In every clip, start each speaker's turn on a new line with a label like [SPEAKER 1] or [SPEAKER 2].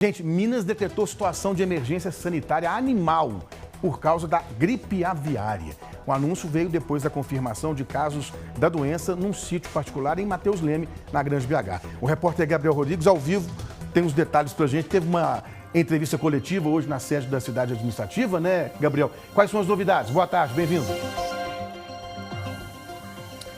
[SPEAKER 1] Gente, Minas decretou situação de emergência sanitária animal por causa da gripe aviária. O anúncio veio depois da confirmação de casos da doença num sítio particular em Mateus Leme, na Grande BH. O repórter Gabriel Rodrigues, ao vivo, tem os detalhes pra gente. Teve uma entrevista coletiva hoje na sede da cidade administrativa, né, Gabriel? Quais são as novidades? Boa tarde, bem-vindo.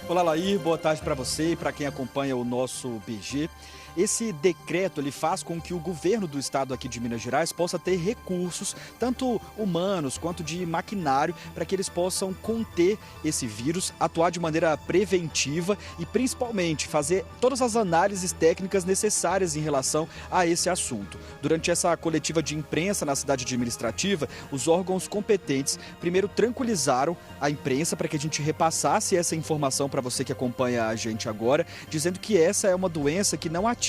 [SPEAKER 2] Olá, Lair, boa tarde para você e para quem acompanha o nosso BG. Esse decreto ele faz com que o governo do estado aqui de Minas Gerais possa ter recursos, tanto humanos quanto de maquinário, para que eles possam conter esse vírus, atuar de maneira preventiva e principalmente fazer todas as análises técnicas necessárias em relação a esse assunto. Durante essa coletiva de imprensa na cidade administrativa, os órgãos competentes primeiro tranquilizaram a imprensa para que a gente repassasse essa informação para você que acompanha a gente agora, dizendo que essa é uma doença que não atinge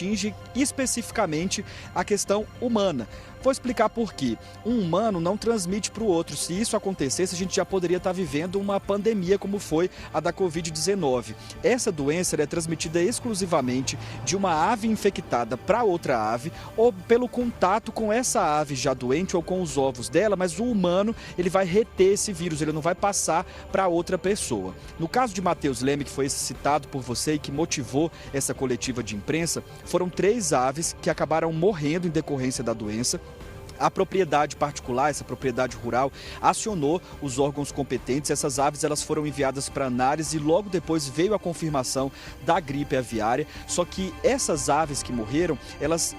[SPEAKER 2] especificamente a questão humana. Vou explicar por quê. Um humano não transmite para o outro. Se isso acontecesse, a gente já poderia estar vivendo uma pandemia como foi a da Covid-19. Essa doença é transmitida exclusivamente de uma ave infectada para outra ave ou pelo contato com essa ave já doente ou com os ovos dela, mas o humano ele vai reter esse vírus, ele não vai passar para outra pessoa. No caso de Mateus Leme, que foi citado por você e que motivou essa coletiva de imprensa, foram 3 aves que acabaram morrendo em decorrência da doença. A propriedade particular, essa propriedade rural, acionou os órgãos competentes. Essas aves elas foram enviadas para análise e logo depois veio a confirmação da gripe aviária. Só que essas aves que morreram, elas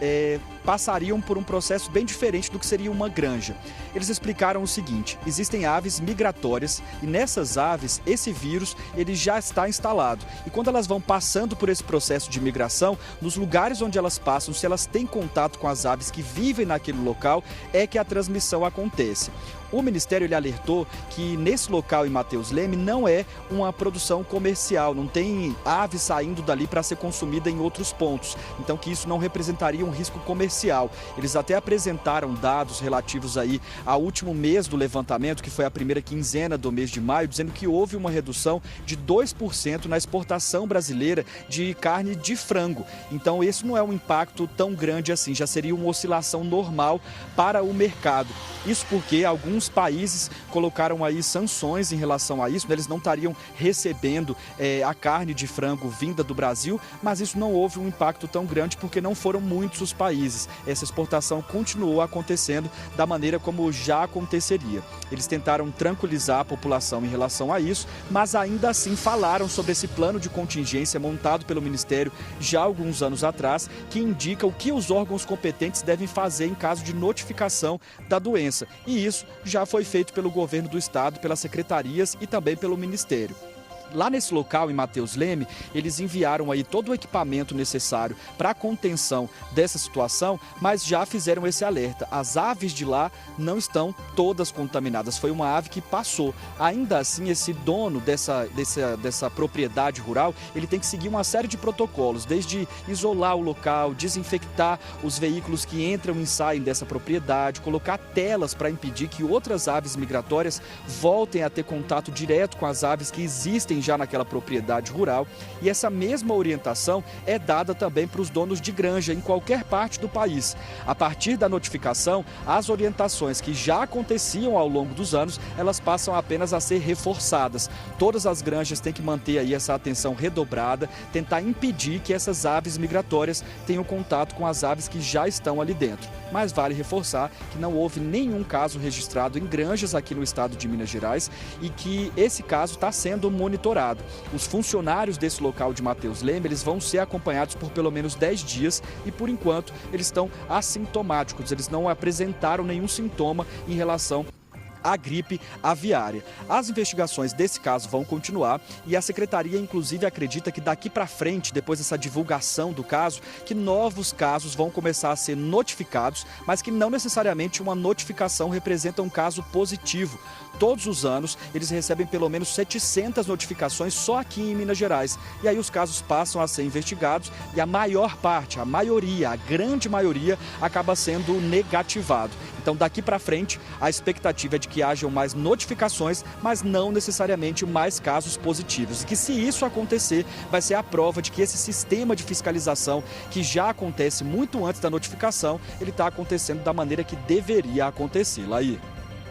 [SPEAKER 2] passariam por um processo bem diferente do que seria uma granja. Eles explicaram o seguinte: existem aves migratórias e nessas aves esse vírus ele já está instalado. E quando elas vão passando por esse processo de migração, nos lugares onde elas passam, se elas têm contato com as aves que vivem naquele local, é que a transmissão acontece. O Ministério ele alertou que nesse local em Mateus Leme não é uma produção comercial, não tem ave saindo dali para ser consumida em outros pontos, então que isso não representaria um risco comercial. Eles até apresentaram dados relativos aí ao último mês do levantamento, que foi a primeira quinzena do mês de maio, dizendo que houve uma redução de 2% na exportação brasileira de carne de frango. Então esse não é um impacto tão grande assim, já seria uma oscilação normal para o mercado. Isso porque alguns países colocaram aí sanções em relação a isso, eles não estariam recebendo a carne de frango vinda do Brasil, mas isso não houve um impacto tão grande porque não foram muitos os países. Essa exportação continuou acontecendo da maneira como já aconteceria. Eles tentaram tranquilizar a população em relação a isso, mas ainda assim falaram sobre esse plano de contingência montado pelo Ministério já há alguns anos atrás, que indica o que os órgãos competentes devem fazer em caso de notificação da doença. E isso já foi feito pelo governo do estado, pelas secretarias e também pelo Ministério. Lá nesse local, em Mateus Leme, eles enviaram aí todo o equipamento necessário para a contenção dessa situação, mas já fizeram esse alerta. As aves de lá não estão todas contaminadas, foi uma ave que passou. Ainda assim, esse dono dessa propriedade rural, ele tem que seguir uma série de protocolos, desde isolar o local, desinfectar os veículos que entram e saem dessa propriedade, colocar telas para impedir que outras aves migratórias voltem a ter contato direto com as aves que existem já naquela propriedade rural, e essa mesma orientação é dada também para os donos de granja em qualquer parte do país. A partir da notificação, as orientações que já aconteciam ao longo dos anos, elas passam apenas a ser reforçadas. Todas as granjas têm que manter aí essa atenção redobrada, tentar impedir que essas aves migratórias tenham contato com as aves que já estão ali dentro. Mas vale reforçar que não houve nenhum caso registrado em granjas aqui no estado de Minas Gerais e que esse caso está sendo monitorado. Os funcionários desse local de Mateus Leme, eles vão ser acompanhados por pelo menos 10 dias e, por enquanto, eles estão assintomáticos, eles não apresentaram nenhum sintoma em relação a gripe aviária. As investigações desse caso vão continuar e a secretaria, inclusive, acredita que daqui para frente, depois dessa divulgação do caso, que novos casos vão começar a ser notificados, mas que não necessariamente uma notificação representa um caso positivo. Todos os anos, eles recebem pelo menos 700 notificações só aqui em Minas Gerais. E aí os casos passam a ser investigados e a maior parte, a maioria, a grande maioria, acaba sendo negativado. Então, daqui para frente, a expectativa é de que hajam mais notificações, mas não necessariamente mais casos positivos. E que, se isso acontecer, vai ser a prova de que esse sistema de fiscalização, que já acontece muito antes da notificação, ele está acontecendo da maneira que deveria acontecer. Laí.